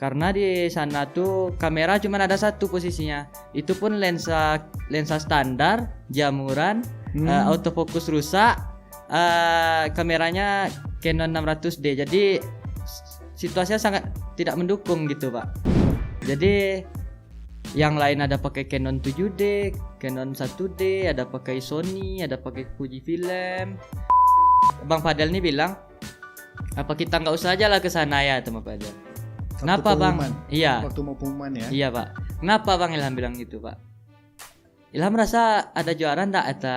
Karena di sana tuh kamera cuma ada satu posisinya. Itu pun lensa standar, jamuran, autofocus rusak, kameranya Canon 600D. Jadi situasinya sangat tidak mendukung gitu, Pak. Jadi yang lain ada pakai Canon 7D, Canon 1D, ada pakai Sony, ada pakai Fujifilm. Bang Fadel nih bilang, apa kita nggak usah aja lah ke sana ya, teman Fadel. Kenapa Bang? Iya. Waktu mau pengumuman ya. Iya Pak. Kenapa Bang Ilham bilang gitu Pak? Ilham rasa ada juara ndak kata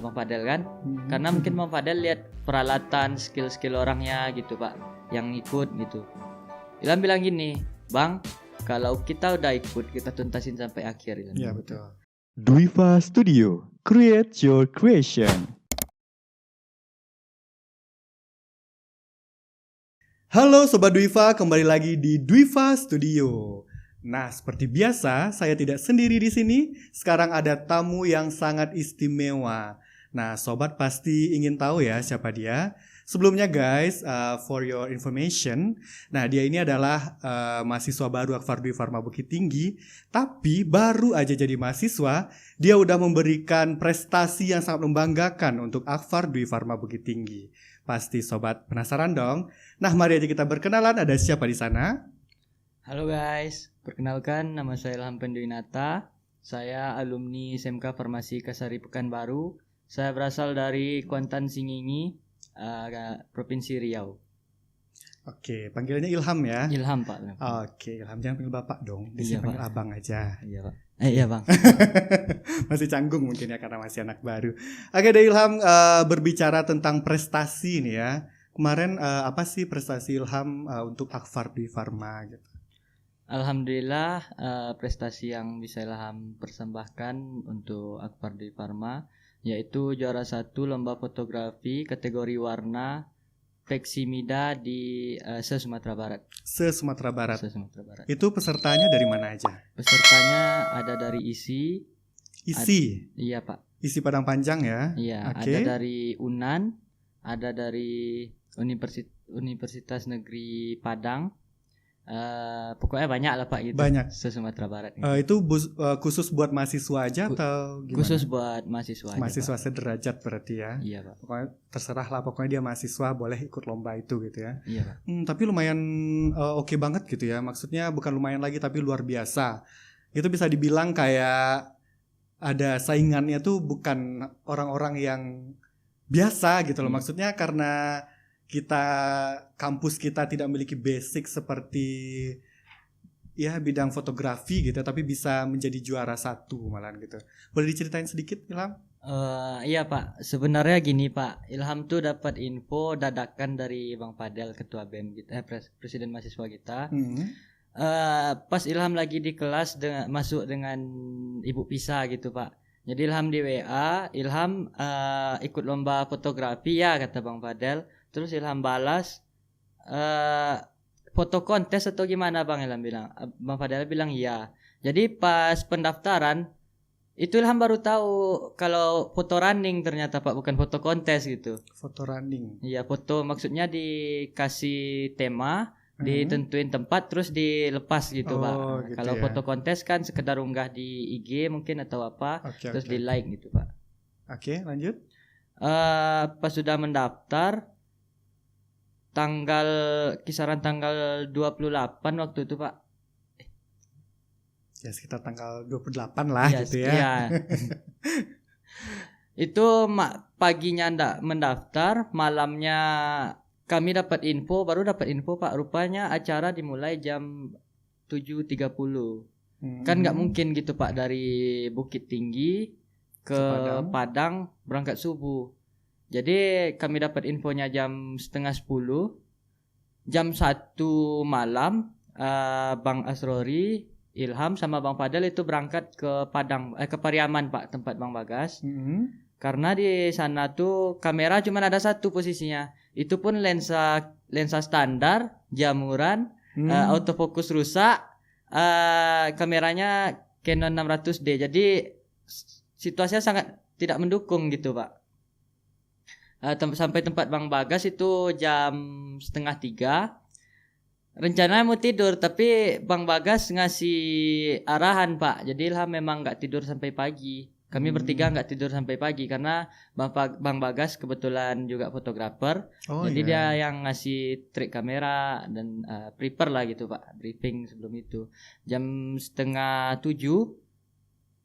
Bang Fadel kan? Karena mungkin Bang Fadel lihat peralatan, skill orangnya gitu Pak, yang ikut gitu. Ilham bilang gini, Bang, kalau kita udah ikut kita tuntasin sampai akhir. Iya betul. Dwiva Studio, create your creation. Halo Sobat Dwiva, kembali lagi di Dwiva Studio. Nah, seperti biasa, saya tidak sendiri di sini. Sekarang ada tamu yang sangat istimewa. Nah, Sobat pasti ingin tahu ya siapa dia. Sebelumnya guys, for your information, nah dia ini adalah mahasiswa baru Akfar Dwi Pharma Bukit Tinggi. Tapi baru aja jadi mahasiswa, dia udah memberikan prestasi yang sangat membanggakan untuk Akfar Dwi Pharma Bukit Tinggi. Pasti Sobat penasaran dong. Nah, mari aja kita berkenalan. Ada siapa di sana? Halo guys, perkenalkan nama saya Ilham Pendwinata. Saya alumni SMK Farmasi Kasari Pekanbaru. Saya berasal dari Kuantan Singingi, Provinsi Riau. Oke, panggilannya Ilham ya. Ilham Pak. Oke, Ilham jangan panggil Bapak dong. Di sini panggil Abang aja. Iya Pak. Iya Bang. Masih canggung mungkin ya karena masih anak baru. Oke deh Ilham, berbicara tentang prestasi nih ya. Kemarin apa sih prestasi Ilham untuk Akfar Dwi Pharma gitu? Alhamdulillah prestasi yang bisa Ilham persembahkan untuk Akfar Dwi Pharma yaitu juara 1 lomba fotografi kategori warna Peksimida di se-Sumatera Barat. Se-Sumatera Barat. Se-Sumatera Barat. Itu pesertanya dari mana aja? Pesertanya ada dari ISI. Iya Pak. ISI Padang Panjang ya? Iya. Okay. Ada dari UNAN, ada dari Universitas Negeri Padang. Pokoknya banyak lah Pak gitu. Banyak. Se-Sumatera Barat. Itu khusus buat mahasiswa aja atau gimana? Khusus buat mahasiswa. Mahasiswa aja, sederajat berarti ya? Iya Pak. Pokoknya terserah lah, pokoknya dia mahasiswa boleh ikut lomba itu gitu ya? Iya Pak. Tapi lumayan oke banget gitu ya. Maksudnya bukan lumayan lagi tapi luar biasa. Itu bisa dibilang kayak ada saingannya tuh bukan orang-orang yang biasa gitu loh. Maksudnya karena kampus kita tidak memiliki basic seperti ya bidang fotografi gitu, tapi bisa menjadi juara 1 malahan gitu. Boleh diceritain sedikit Ilham? Iya Pak, sebenarnya gini Pak, Ilham tuh dapat info dadakan dari Bang Fadel, ketua BEM kita, presiden mahasiswa kita. Pas Ilham lagi di kelas masuk dengan Ibu Pisa gitu Pak. Jadi Ilham di WA, Ilham ikut lomba fotografi ya kata Bang Fadel. Terus Ilham balas, foto kontes atau gimana Bang Ilham bilang. Bang Fadel bilang iya. Jadi pas pendaftaran itu Ilham baru tahu kalau foto running ternyata Pak, bukan foto kontes gitu. Foto running. Iya, foto maksudnya dikasih tema, ditentuin tempat terus dilepas gitu Pak. Gitu kalau ya. Foto kontes kan sekedar unggah di IG mungkin atau apa, terus di like gitu Pak. Oke, lanjut. Pas sudah mendaftar kisaran tanggal 28 waktu itu Pak. Ya sekitar tanggal 28 lah gitu ya. Iya. Itu paginya mendaftar, malamnya kami baru dapat info Pak, rupanya acara dimulai jam 7.30. Kan nggak mungkin gitu Pak dari Bukit Tinggi ke Padang berangkat subuh. Jadi kami dapat infonya jam 9:30. Jam 1 malam Bang Asrori, Ilham sama Bang Fadel itu berangkat ke Padang, ke Pariaman Pak, tempat Bang Bagas. Karena di sana tuh kamera cuma ada satu posisinya. Itu pun lensa standar, jamuran, autofocus rusak, kameranya Canon 600D. Jadi situasinya sangat tidak mendukung gitu Pak. Sampai tempat Bang Bagas itu jam 2:30. Rencananya mau tidur, tapi Bang Bagas ngasih arahan Pak. Jadi Ilham memang nggak tidur sampai pagi. Kami bertiga nggak tidur sampai pagi karena Bang Bagas kebetulan juga fotografer. Oh Jadi iya. dia yang ngasih trik kamera dan prepare lah gitu Pak, briefing sebelum itu. Jam 6:30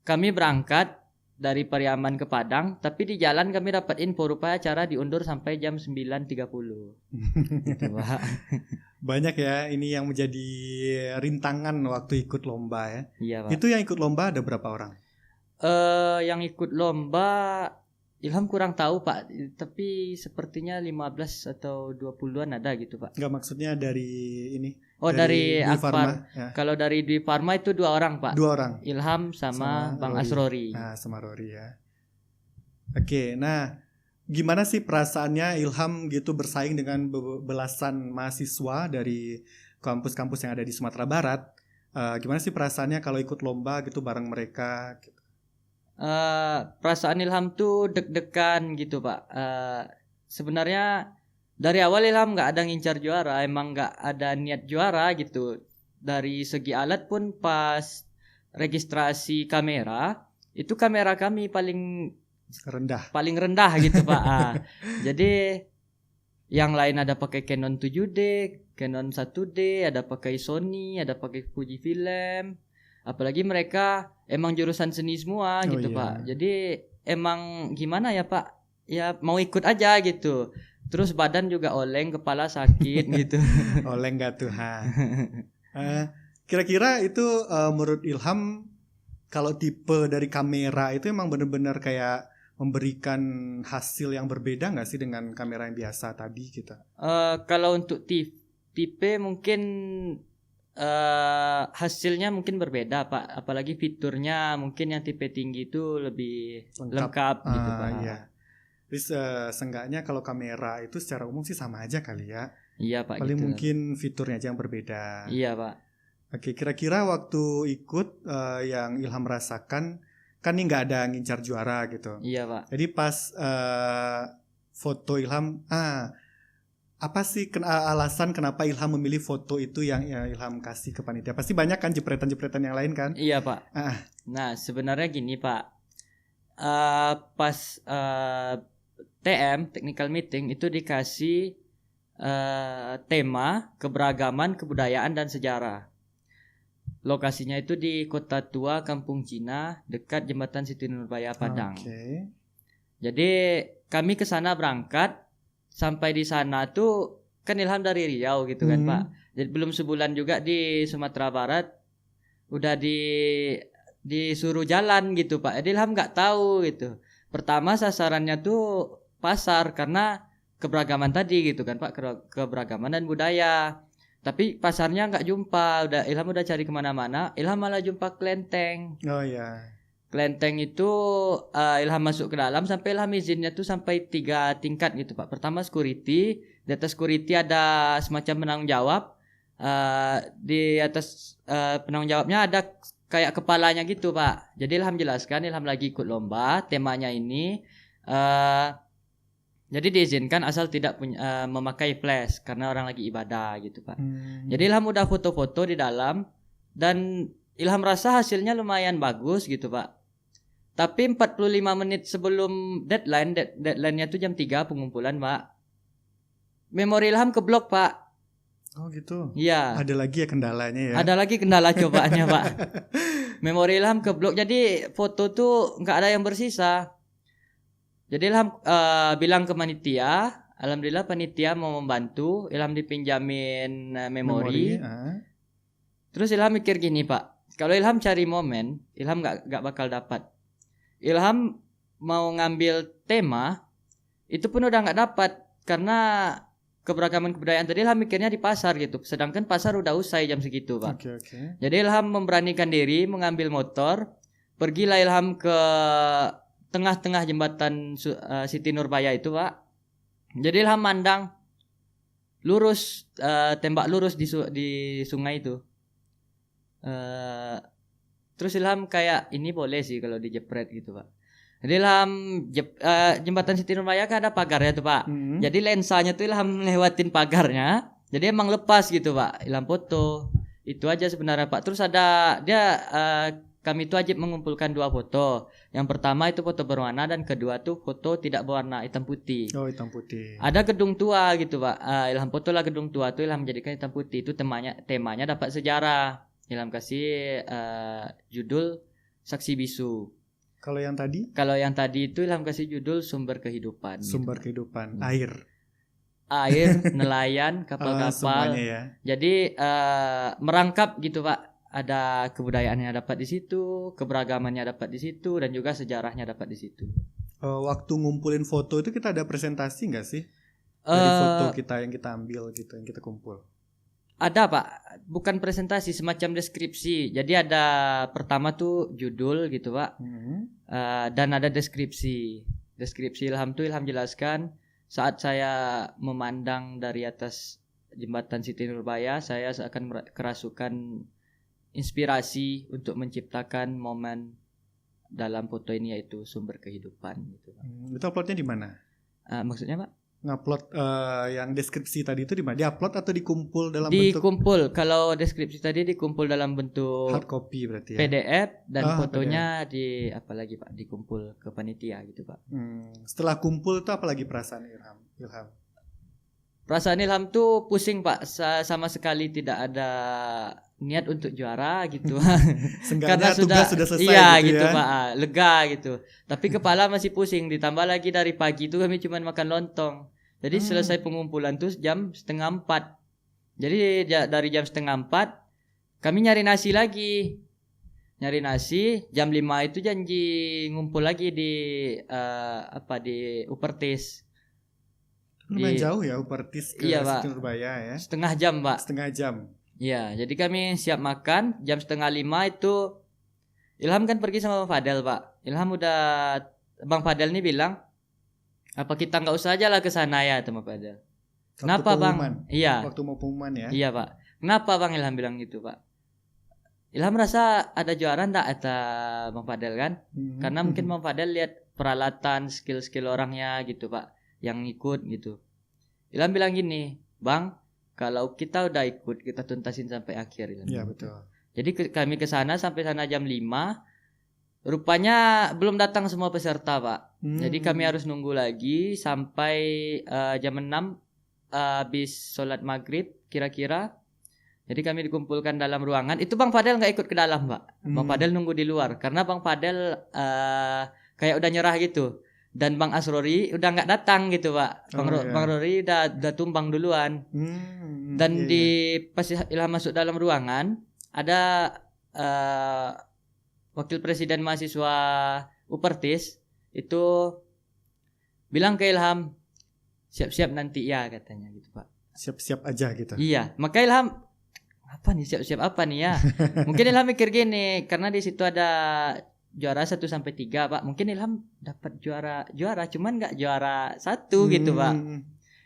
kami berangkat dari Pariaman ke Padang, tapi di jalan kami dapat info rupanya acara diundur sampai jam 9:30. Gitu Pak. Banyak ya ini yang menjadi rintangan waktu ikut lomba ya. Iya Pak. Itu yang ikut lomba ada berapa orang? Yang ikut lomba Ilham kurang tahu Pak, tapi sepertinya 15 atau 20-an ada gitu Pak. Enggak, maksudnya dari ini. Oh, dari Dwi Akbar. Pharma, ya. Kalau dari Dwi Pharma itu 2 orang Pak. 2 orang. Ilham sama Bang Rory. Asrori. Nah, sama Rory ya. Oke, nah gimana sih perasaannya Ilham gitu bersaing dengan belasan mahasiswa dari kampus-kampus yang ada di Sumatera Barat? Gimana sih perasaannya kalau ikut lomba gitu bareng mereka? Perasaan Ilham tuh deg-degan gitu Pak. Sebenarnya dari awal Ilham nggak ada ngincar juara, emang nggak ada niat juara gitu. Dari segi alat pun pas registrasi kamera, itu kamera kami paling rendah gitu Pak. Jadi yang lain ada pakai Canon 7D, Canon 1D, ada pakai Sony, ada pakai Fujifilm. Apalagi mereka emang jurusan seni semua gitu Pak. Jadi emang gimana ya Pak? Ya mau ikut aja gitu. Terus badan juga oleng, kepala sakit gitu. Oleng gak tuh? Kira-kira itu menurut Ilham kalau tipe dari kamera itu emang benar-benar kayak memberikan hasil yang berbeda nggak sih dengan kamera yang biasa tadi kita? Kalau untuk tipe mungkin hasilnya mungkin berbeda Pak, apalagi fiturnya mungkin yang tipe tinggi itu lebih lengkap gitu Pak. Iya. Terus seenggaknya kalau kamera itu secara umum sih sama aja kali ya. Iya Pak. Paling gitu. mungkin fiturnya aja yang berbeda. Iya Pak. Oke, kira-kira waktu ikut yang Ilham rasakan kan ini nggak ada ngincar juara gitu. Iya Pak. Jadi pas foto Ilham, apa sih alasan kenapa Ilham memilih foto itu yang Ilham kasih ke panitia? Pasti banyak kan jepretan-jepretan yang lain kan? Iya Pak. Nah sebenarnya gini Pak, pas TM technical meeting itu dikasih tema keberagaman kebudayaan dan sejarah. Lokasinya itu di Kota Tua, Kampung Cina, dekat Jembatan Siti Nurbaya, Padang. Okay. Jadi kami ke sana berangkat, sampai di sana tuh kan Ilham dari Riau gitu kan Pak. Jadi belum sebulan juga di Sumatera Barat udah disuruh jalan gitu Pak. Jadi Ilham nggak tahu gitu. Pertama sasarannya tuh pasar karena keberagaman tadi gitu kan Pak, keberagaman dan budaya. Tapi pasarnya nggak jumpa, Ilham udah cari kemana-mana, Ilham malah jumpa kelenteng. Oh ya. Kelenteng itu Ilham masuk ke dalam, sampai Ilham izinnya tuh sampai 3 tingkat gitu Pak. Pertama security, di atas security ada semacam penanggung jawab, di atas penanggung jawabnya ada kayak kepalanya gitu Pak. Jadi Ilham jelaskan, Ilham lagi ikut lomba, temanya ini. Jadi diizinkan asal tidak memakai flash karena orang lagi ibadah gitu Pak. Jadi Ilham udah foto-foto di dalam dan Ilham rasa hasilnya lumayan bagus gitu Pak. Tapi 45 menit sebelum deadline-nya tuh jam 3 pengumpulan Pak. Memori Ilham keblok Pak. Oh gitu. Iya. Ada lagi ya kendalanya ya. Ada lagi kendala cobaannya Pak. Memori Ilham keblok, jadi foto tuh nggak ada yang bersisa. Jadi Ilham bilang ke panitia, alhamdulillah panitia mau membantu, Ilham dipinjamin memori. Terus Ilham mikir gini Pak, kalau Ilham cari momen, Ilham nggak bakal dapat. Ilham mau ngambil tema, itu pun udah nggak dapat karena keberagaman kebudayaan tadi Ilham mikirnya di pasar gitu, sedangkan pasar udah usai jam segitu Pak. Okay. Jadi Ilham memberanikan diri mengambil motor, pergilah Ilham ke tengah-tengah jembatan Siti Nurbaya itu Pak. Jadi Ilham mandang lurus, tembak lurus di sungai itu. Terus Ilham kayak ini boleh sih kalau dijepret gitu Pak. Jadi Ilham jembatan Siti Nurbaya kan ada pagarnya tuh Pak. Jadi lensanya tuh Ilham lewatin pagarnya, Jadi emang lepas gitu Pak, Ilham foto. Itu aja sebenarnya Pak. Terus ada kami itu wajib mengumpulkan 2 foto. Yang pertama itu foto berwarna dan kedua tuh foto tidak berwarna, hitam putih. Oh, hitam putih. Ada gedung tua gitu Pak. Ilham foto lah gedung tua tuh, Ilham menjadikan hitam putih. Itu temanya dapat sejarah. Ilham kasih judul Saksi Bisu. Kalau yang tadi? Kalau yang tadi itu Ilham kasih judul Sumber Kehidupan. Sumber gitu. kehidupan, air, nelayan, kapal-kapal. semuanya ya. Jadi merangkap gitu Pak. Ada kebudayaannya dapat di situ, keberagamannya dapat di situ, dan juga sejarahnya dapat di situ. Waktu ngumpulin foto itu kita ada presentasi nggak sih dari foto kita yang kita ambil gitu, yang kita kumpul? Ada Pak, bukan presentasi, semacam deskripsi. Jadi ada pertama tuh judul gitu Pak, dan ada deskripsi. Deskripsi Ilham tuh Ilham jelaskan saat saya memandang dari atas jembatan Siti Nurbaya, saya akan kerasukan inspirasi untuk menciptakan momen dalam foto ini, yaitu sumber kehidupan gitu Pak. Itu uploadnya di mana? Maksudnya Pak? Ngupload yang deskripsi tadi itu di mana? Diupload atau dikumpul dalam bentuk? Dikumpul. Kalau deskripsi tadi dikumpul dalam bentuk hard copy berarti ya? PDF dan fotonya PDF. di apalagi Pak, dikumpul ke panitia gitu Pak. Setelah kumpul itu apalagi perasaan Ilham? Perasaan Ilham tuh pusing Pak, sama sekali tidak ada niat untuk juara gitu. Karena tugas sudah selesai iya gitu ya? Pak, lega gitu. Tapi kepala masih pusing, ditambah lagi dari pagi itu kami cuma makan lontong. Jadi selesai pengumpulan tuh jam 3:30. Jadi dari jam 3:30 kami nyari nasi lagi. Nyari nasi, jam 5 itu janji ngumpul lagi di di Upertis. Lumayan jauh ya Upertis ke Siti Nurbaya ya? Setengah jam Pak. Setengah jam. Ya, jadi kami siap makan jam 4:30 itu Ilham kan pergi sama Bang Fadel Pak. Bang Fadel nih bilang, apa kita nggak usah aja lah ke sana ya teman Fadel. Kenapa Bang? Iya. Waktu mau pengumuman ya? Iya Pak. Kenapa Bang Ilham bilang gitu Pak? Ilham rasa ada juara ndak kata Bang Fadel kan? Karena mungkin Bang Fadel lihat peralatan, skill-skill orangnya gitu Pak, yang ikut gitu. Ilham bilang gini, Bang, kalau kita udah ikut, kita tuntasin sampai akhir. Iya betul. Jadi kami ke sana sampai sana jam 5. Rupanya belum datang semua peserta Pak. Jadi kami harus nunggu lagi sampai jam 6 habis sholat maghrib kira-kira. Jadi kami dikumpulkan dalam ruangan. Itu Bang Fadel nggak ikut ke dalam Pak. Bang Fadel nunggu di luar karena Bang Fadel kayak udah nyerah gitu. Dan Bang Asrori udah nggak datang gitu Pak. Bang Rory udah tumbang duluan. Dan pas Ilham masuk dalam ruangan, ada wakil presiden mahasiswa Upertis itu bilang ke Ilham, siap-siap nanti ya katanya gitu Pak. Siap-siap aja gitu. Iya, maka Ilham apa nih siap-siap apa nih ya? Mungkin Ilham mikir gini, karena di situ ada juara 1 sampai 3 Pak. Mungkin Ilham dapat juara cuman enggak juara 1 gitu Pak.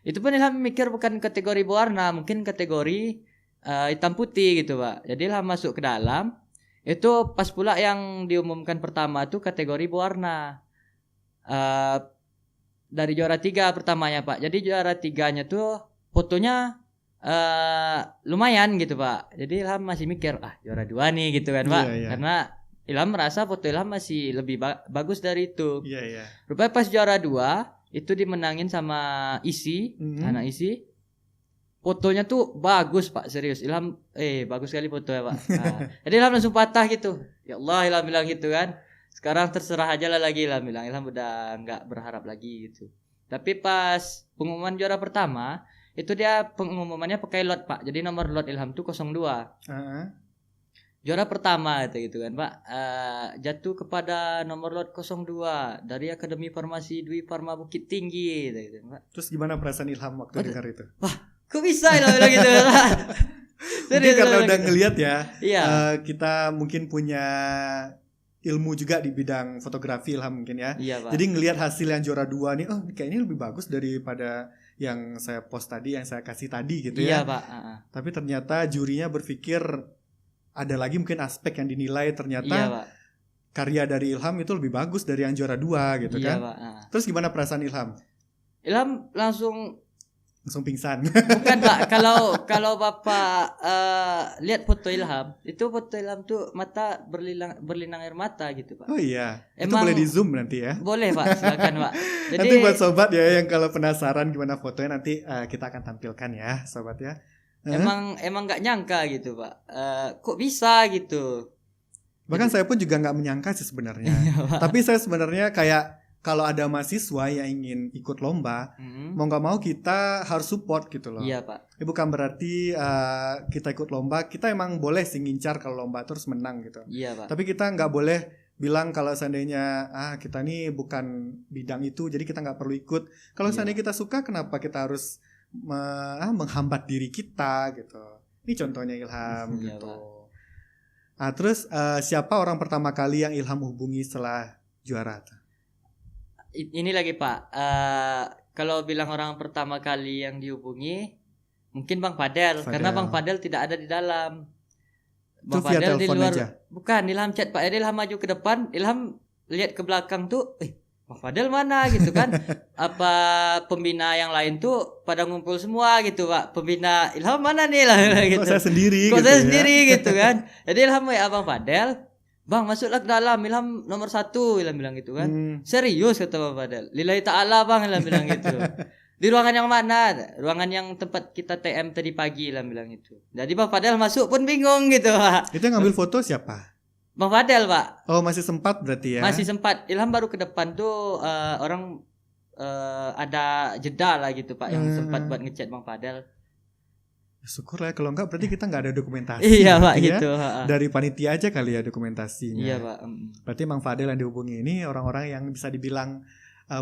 Itu pun Ilham mikir bukan kategori berwarna, mungkin kategori hitam putih gitu Pak. Jadi Ilham masuk ke dalam. Itu pas pula yang diumumkan pertama tuh kategori berwarna. Dari juara 3 pertamanya Pak. Jadi juara 3-nya tuh fotonya lumayan gitu Pak. Jadi Ilham masih mikir juara 2 nih gitu kan Pak. Karena Ilham merasa foto Ilham masih lebih bagus dari itu. Rupanya pas juara 2 itu dimenangin sama Isi, anak Isi. Fotonya tuh bagus Pak, serius. Ilham bagus sekali fotonya Pak. Jadi Ilham langsung patah gitu. Ya Allah, Ilham bilang gitu kan. Sekarang terserah aja lah lagi Ilham bilang. Ilham udah enggak berharap lagi gitu. Tapi pas pengumuman juara pertama, itu dia pengumumannya pakai lot Pak. Jadi nomor lot Ilham tuh 02. Juara pertama gitu kan Pak, jatuh kepada nomor lot 02 dari Akademi Farmasi Dwi Farma Bukit Tinggi gitu Pak. Terus gimana perasaan Ilham waktu dengar itu? Wah, kok bisa Ilham bilang gitu? Mungkin karena udah ngelihat ya, kita mungkin punya ilmu juga di bidang fotografi Ilham mungkin ya. Iya, Pak. Jadi ngelihat hasil yang juara 2 nih, kayaknya lebih bagus daripada yang saya post tadi, yang saya kasih tadi gitu ya. Iya Pak. Tapi ternyata jurinya berpikir ada lagi mungkin aspek yang dinilai ternyata karya dari Ilham itu lebih bagus dari yang juara 2 gitu kan. Pak. Terus gimana perasaan Ilham? Ilham langsung Langsung pingsan. Bukan Pak, kalau Bapak lihat foto Ilham, itu foto Ilham tuh mata berlinang air mata gitu Pak. Oh iya. Itu Emang- boleh di zoom nanti ya. Boleh Pak, silakan Pak. Jadi Nanti buat sobat ya yang kalau penasaran gimana fotonya nanti kita akan tampilkan ya sobat ya. emang nggak nyangka gitu Pak. Kok bisa gitu? Bahkan saya pun juga nggak menyangka sih sebenarnya. Tapi saya sebenarnya kayak kalau ada mahasiswa yang ingin ikut lomba, mau nggak mau kita harus support gitu loh. Iya Pak. Bukan berarti kita ikut lomba, kita emang boleh sih ngincar kalau lomba terus menang gitu. Iya Pak. Tapi kita nggak boleh bilang kalau seandainya kita nih bukan bidang itu, jadi kita nggak perlu ikut. Kalau Iya. seandainya kita suka, kenapa kita harus menghambat diri kita gitu? Ini contohnya Ilham Iya, gitu. Pak. Terus siapa orang pertama kali yang Ilham hubungi setelah juara? Ini lagi Pak. Kalau bilang orang pertama kali yang dihubungi, mungkin Bang Fadel. Karena Bang Fadel tidak ada di dalam. Itu via telepon aja? Bukan, Ilham chat Pak. Ilham maju ke depan, Ilham lihat ke belakang tuh, Bang Fadel mana gitu kan? Apa pembina yang lain tuh pada ngumpul semua gitu Pak. Pembina Ilham mana nih lah gitu. Kok saya sendiri? Kok gitu saya ya? sendiri gitu kan? Jadi Ilham ya Bang Fadel, Bang masuklah ke dalam, Ilham nomor 1, Ilham bilang gitu kan. Serius kata Bang Fadel. Lillahi ta'ala Bang, Ilham bilang gitu. Di ruangan yang mana? Ruangan yang tempat kita TM tadi pagi, Ilham bilang gitu. Jadi Bang Fadel masuk pun bingung gitu Pak. Itu yang ngambil foto siapa? Bang Fadel Pak. Oh masih sempat berarti ya? Masih sempat. Ilham baru ke depan tuh orang ada jeda lah gitu Pak, yang sempat buat ngechat Bang Fadel. Syukur lah, kalau enggak berarti kita enggak ada dokumentasi. Iya Pak ya. gitu. Dari panitia aja kali ya dokumentasinya. Iya Pak. Berarti Bang Fadel yang dihubungi ini orang-orang yang bisa dibilang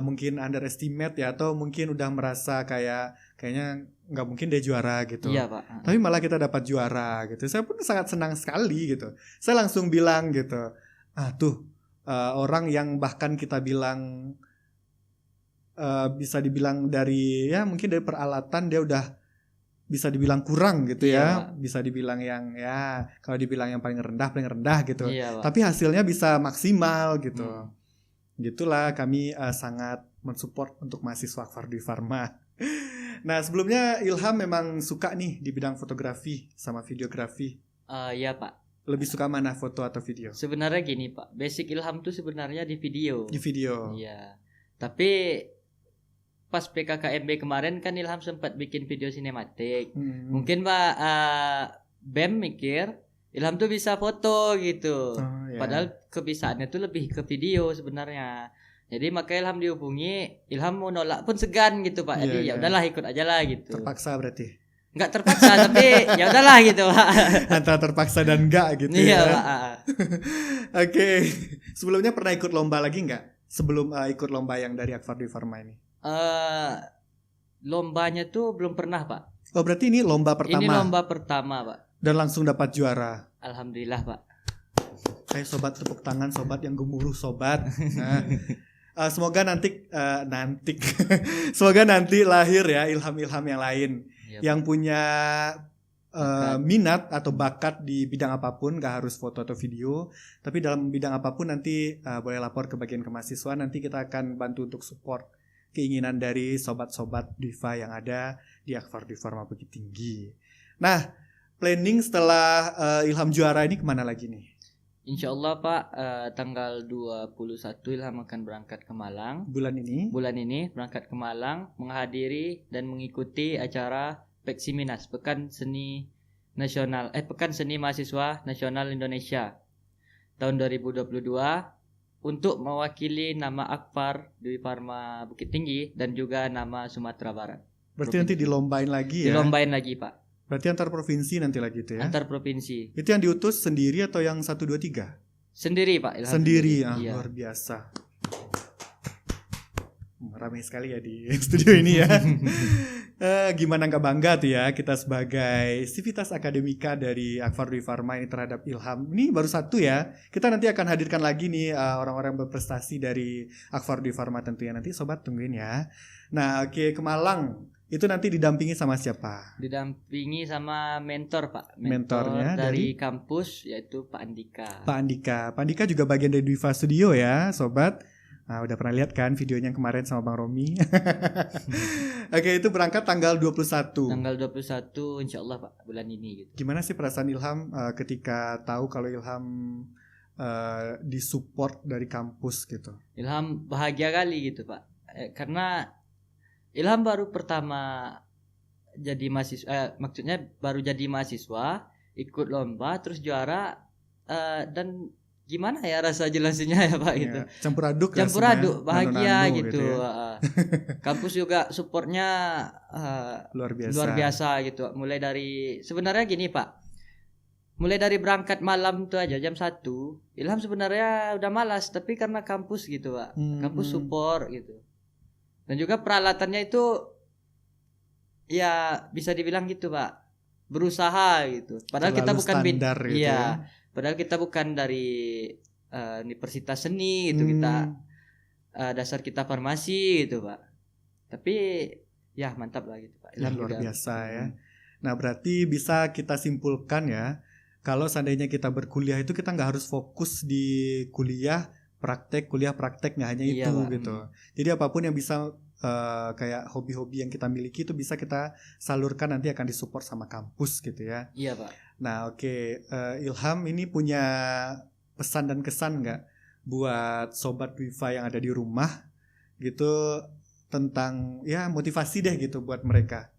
mungkin underestimate ya, atau mungkin udah merasa kayaknya nggak mungkin dia juara gitu. Iya Pak. Tapi malah kita dapat juara gitu. Saya pun sangat senang sekali gitu. Saya langsung bilang gitu, orang yang bahkan kita bilang bisa dibilang dari ya mungkin dari peralatan dia udah bisa dibilang kurang gitu ya. Bisa dibilang yang ya kalau dibilang yang paling rendah gitu. Iya, tapi hasilnya bisa maksimal gitu. Gitulah kami sangat mensupport untuk mahasiswa Akfar Dwi Pharma. Nah sebelumnya Ilham memang suka nih di bidang fotografi sama videografi. Iya Pak. Lebih suka mana, foto atau video? Sebenarnya gini Pak, basic Ilham tuh sebenarnya di video. Di video. Iya. Tapi pas PKKMB kemarin kan Ilham sempat bikin video sinematik. Mungkin Pak BEM mikir Ilham tuh bisa foto gitu. Padahal kebisaannya tuh lebih ke video sebenarnya. Jadi makanya Ilham dihubungi, Ilham mau nolak pun segan gitu Pak. Jadi ya udahlah ikut aja lah gitu. Terpaksa berarti. Enggak terpaksa tapi ya udahlah gitu Pak. Antara terpaksa dan enggak gitu iya, ya. Pak. Oke. Sebelumnya pernah ikut lomba lagi enggak? Sebelum ikut lomba yang dari Akfar Dwi Pharma ini. Lombanya tuh belum pernah Pak. Oh berarti ini lomba pertama. Ini lomba pertama Pak. Dan langsung dapat juara. Alhamdulillah Pak. Kayak sobat, tepuk tangan sobat yang gemuruh sobat. Nah, semoga semoga nanti lahir ya ilham-ilham yang lain yang punya minat atau bakat di bidang apapun, gak harus foto atau video, tapi dalam bidang apapun nanti boleh lapor ke bagian kemahasiswaan. Nanti kita akan bantu untuk support keinginan dari sobat-sobat Dwifa yang ada di Akfar Dwi Pharma Bukit Tinggi. Nah, planning setelah Ilham juara ini kemana lagi nih? Insya Allah Pak, tanggal 21 Ilham akan berangkat ke Malang. Bulan ini berangkat ke Malang, menghadiri dan mengikuti acara Peksiminas, Pekan Seni Mahasiswa Nasional Indonesia tahun 2022 untuk mewakili nama Akfar Dwi Pharma Bukit Tinggi dan juga nama Sumatera Barat. Berarti nanti dilombain lagi ya? Dilombain lagi Pak. Berarti antar provinsi nanti lagi itu ya? Antar provinsi. Itu yang diutus sendiri atau yang 1, 2, 3? Sendiri Pak. Ilham sendiri. Iya. Luar biasa. Ramai sekali ya di studio ini ya. Gimana gak bangga tuh ya kita sebagai sivitas akademika dari Akfar Dwi Pharma ini terhadap Ilham. Ini baru satu ya. Kita nanti akan hadirkan lagi nih orang-orang berprestasi dari Akfar Dwi Pharma tentunya. Nanti sobat tungguin ya. Nah oke, ke Malang. Itu nanti didampingi sama siapa? Didampingi sama mentor Pak. Mentornya dari kampus yaitu Pak Andika. Pak Andika juga bagian dari Dwifa Studio ya sobat. Nah, udah pernah lihat kan videonya yang kemarin sama Bang Romi? Oke, itu berangkat tanggal 21. Tanggal 21 insya Allah Pak, bulan ini gitu. Gimana sih perasaan Ilham ketika tahu kalau Ilham disupport dari kampus gitu? Ilham bahagia kali gitu Pak. Karena Ilham baru pertama jadi mahasiswa, maksudnya baru jadi mahasiswa, ikut lomba terus juara, dan gimana ya rasa jelasinnya ya Pak gitu. Ya, campur aduk bahagia nano-nano gitu ya. Kampus juga supportnya luar biasa gitu. Mulai dari sebenarnya gini Pak, mulai dari berangkat malam tuh aja jam 1 Ilham sebenarnya udah malas, tapi karena kampus gitu Pak, kampus support gitu. Dan juga peralatannya itu ya bisa dibilang gitu Pak, berusaha gitu. Padahal terlalu kita bukan standar gitu ya. Padahal kita bukan dari universitas seni gitu, kita dasar kita farmasi gitu Pak. Tapi ya mantap lah gitu Pak. Ya, luar biasa ya. Nah berarti bisa kita simpulkan ya, kalau seandainya kita berkuliah itu kita nggak harus fokus di kuliah praktek nggak hanya itu gitu. Jadi apapun yang bisa kayak hobi-hobi yang kita miliki itu bisa kita salurkan, nanti akan disupport sama kampus gitu ya. Iya Pak. Nah oke, Ilham ini punya pesan dan kesan nggak buat sobat Dwifa yang ada di rumah gitu, tentang ya motivasi deh gitu buat mereka?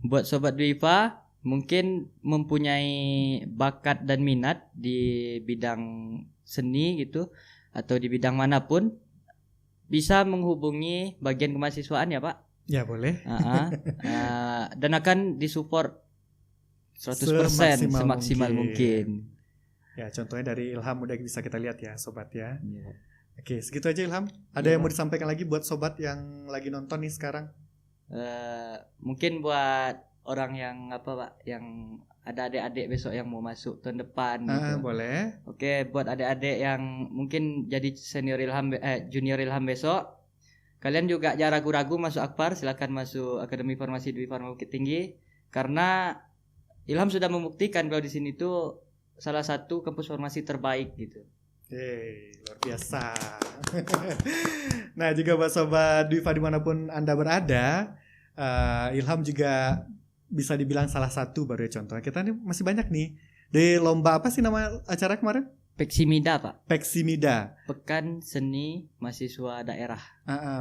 Buat sobat Dwifa mungkin mempunyai bakat dan minat di bidang seni gitu atau di bidang manapun, bisa menghubungi bagian kemahasiswaan ya Pak. Ya boleh. Dan akan disupport 100% semaksimal mungkin. Ya contohnya dari Ilham udah bisa kita lihat ya sobat ya. Yeah. Oke segitu aja Ilham. Ada yang mau disampaikan lagi buat sobat yang lagi nonton nih sekarang? Mungkin buat orang yang Pak, yang ada adik-adik besok yang mau masuk tahun depan gitu. Boleh. Oke, buat adik-adik yang mungkin jadi junior Ilham besok, kalian juga jangan ragu-ragu masuk Akfar, silakan masuk Akademi Farmasi Dwi Farma Bukit Tinggi, karena Ilham sudah membuktikan kalau di sini tuh salah satu kampus farmasi terbaik gitu. Luar biasa. Nah juga buat sobat Dwifa dimanapun Anda berada, Ilham juga bisa dibilang salah satu baru ya contohnya. Kita nih masih banyak nih. Di lomba apa sih nama acara kemarin? Peksimida Pak. Peksimida. Pekan Seni Mahasiswa Daerah.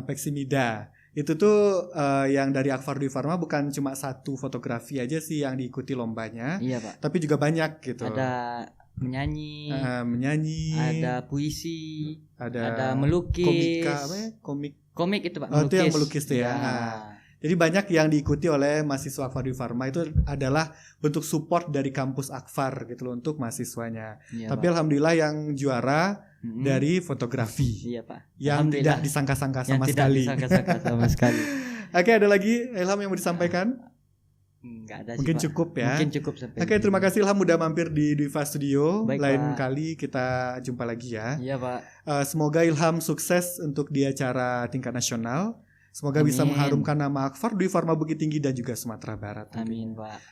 Peksimida. Itu tuh yang dari Akfar Dwi Farma bukan cuma satu fotografi aja sih yang diikuti lombanya. Iya Pak. Tapi juga banyak gitu. Ada menyanyi, ada puisi, ada melukis, komik itu Pak. Melukis. Itu yang melukis tuh ya. Jadi banyak yang diikuti oleh mahasiswa Akfar Dwi Farma, itu adalah bentuk support dari kampus Akfar gitu loh untuk mahasiswanya. Iya, tapi Pak, alhamdulillah yang juara dari fotografi. Iya Pak. Yang tidak disangka-sangka sama sekali. Oke, ada lagi Ilham yang mau disampaikan? Enggak ada sih, mungkin Pak. Cukup ya. Mungkin cukup sampai. Oke, terima kasih Ilham udah mampir di Dwifa Studio. Baik, lain Pak. kali kita jumpa lagi ya. Iya Pak. Semoga Ilham sukses untuk di acara tingkat nasional. Semoga bisa mengharumkan nama Akfar Dwi Farma Bukit Tinggi dan juga Sumatera Barat. Amin Pak.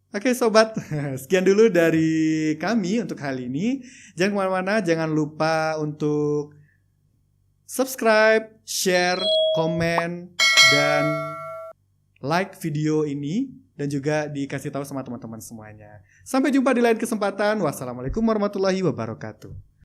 Oke sobat, sekian dulu dari kami untuk kali ini. Jangan kemana-mana, jangan lupa untuk subscribe, share, komen, dan like video ini, dan juga dikasih tahu sama teman-teman semuanya. Sampai jumpa di lain kesempatan. Wassalamualaikum warahmatullahi wabarakatuh.